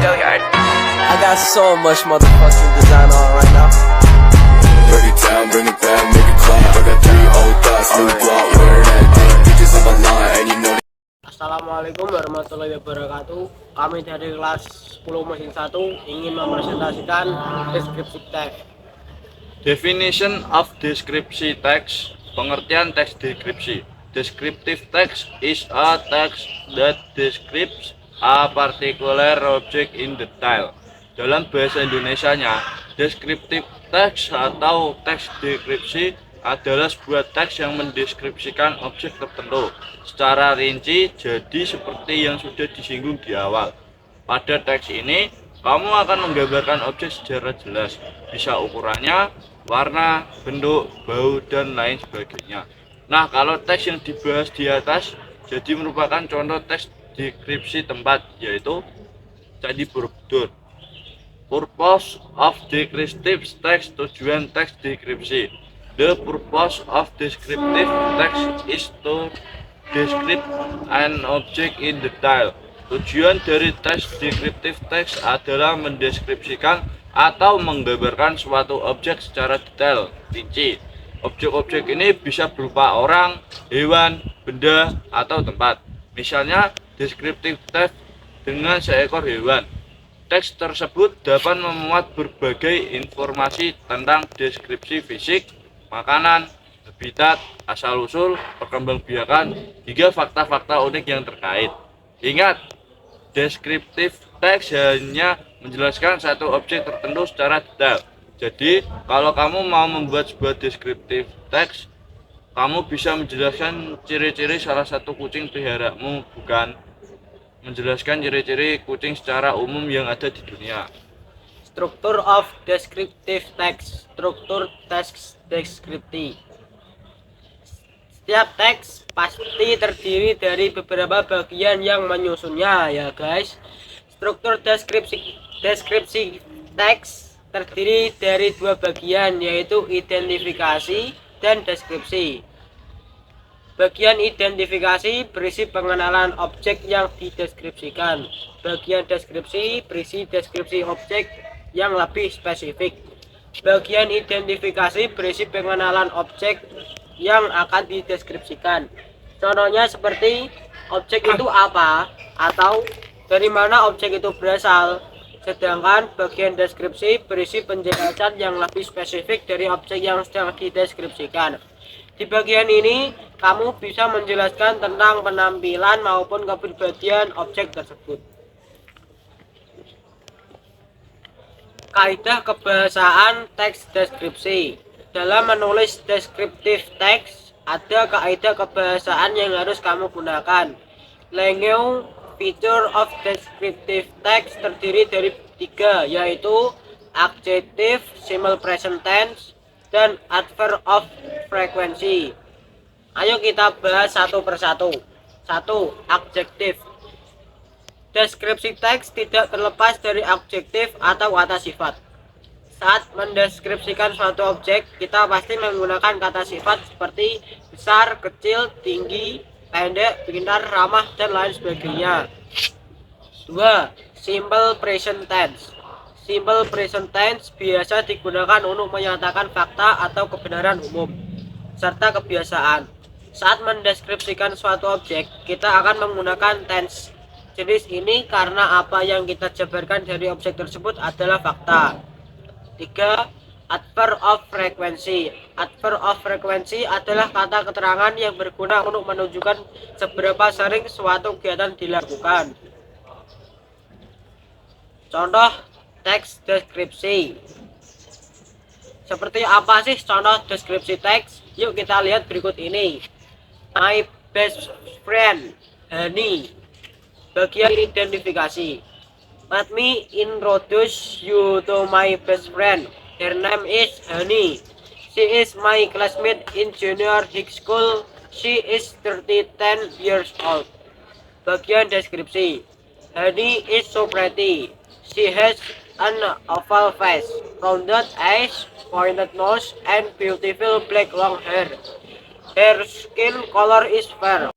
I got so much motherfucking design on right now. Bring it down, bring it back, make it clap. I got 3 old thoughts, new block, wear that thing. Bitches on my line, and you know. Assalamualaikum warahmatullahi wabarakatuh. Kami dari kelas 10 mesin 1 ingin mempresentasikan deskripsi teks. Definition of descriptive text. Pengertian teks deskripsi. Descriptive text is a text that describes a particular object in detail. Dalam bahasa Indonesianya, descriptive text atau teks deskripsi adalah sebuah teks yang mendeskripsikan objek tertentu secara rinci, jadi seperti yang sudah disinggung di awal. Pada teks ini, kamu akan menggambarkan objek secara jelas, bisa ukurannya, warna, bentuk, bau, dan lain sebagainya. Nah, kalau teks yang dibahas di atas jadi merupakan contoh teks deskripsi tempat, yaitu Candi Borobudur. Purpose of descriptive text. Tujuan teks deskripsi. The purpose of descriptive text is to describe an object in detail. Tujuan dari teks descriptive text adalah mendeskripsikan atau menggambarkan suatu objek secara detail, rinci. Objek-objek ini bisa berupa orang, hewan, benda, atau tempat. Misalnya, descriptive text dengan seekor hewan. Teks tersebut dapat memuat berbagai informasi tentang deskripsi fisik, makanan, habitat, asal-usul, perkembangbiakan, hingga fakta-fakta unik yang terkait. Ingat, deskriptif teks hanya menjelaskan satu objek tertentu secara detail. Jadi, kalau kamu mau membuat sebuah deskriptif teks, kamu bisa menjelaskan ciri-ciri salah satu kucing peliharaanmu, bukan menjelaskan ciri-ciri kucing secara umum yang ada di dunia. Struktur of descriptive text. Struktur teks deskripsi. Setiap teks pasti terdiri dari beberapa bagian yang menyusunnya, ya guys. Struktur deskripsi teks terdiri dari 2 bagian, yaitu identifikasi dan deskripsi. Bagian identifikasi berisi pengenalan objek yang dideskripsikan. Bagian deskripsi berisi deskripsi objek yang lebih spesifik. Bagian identifikasi berisi pengenalan objek yang akan dideskripsikan. Contohnya seperti objek itu apa atau dari mana objek itu berasal. Sedangkan bagian deskripsi berisi penjelasan yang lebih spesifik dari objek yang sedang dideskripsikan. Di bagian ini, kamu bisa menjelaskan tentang penampilan maupun kepribadian objek tersebut. Kaidah kebahasaan teks deskripsi. Dalam menulis deskriptif teks, ada kaidah kebahasaan yang harus kamu gunakan. Language feature of descriptive text terdiri dari 3, yaitu adjective, simple present tense, dan adverb of frequency. Ayo kita bahas satu persatu. 1. Adjektif. Deskripsi teks tidak terlepas dari adjektif atau kata sifat. Saat mendeskripsikan suatu objek, kita pasti menggunakan kata sifat seperti besar, kecil, tinggi, pendek, pintar, ramah, dan lain sebagainya. 2. Simple present tense. Simple present tense biasa digunakan untuk menyatakan fakta atau kebenaran umum, serta kebiasaan. Saat mendeskripsikan suatu objek, kita akan menggunakan tense jenis ini karena apa yang kita jabarkan dari objek tersebut adalah fakta. 3. Adverb of frequency. Adverb of frequency adalah kata keterangan yang berguna untuk menunjukkan seberapa sering suatu kegiatan dilakukan. Contoh teks deskripsi. Seperti apa sih contoh deskripsi teks? Yuk kita lihat berikut ini. My best friend, Honey. Bagian identifikasi. Let me introduce you to my best friend. Her name is Honey. She is my classmate in junior high school. She is 10 years old. Bagian deskripsi. Honey is so pretty. She has an oval face, rounded eyes, pointed nose, and beautiful black long hair. Her skin color is fair.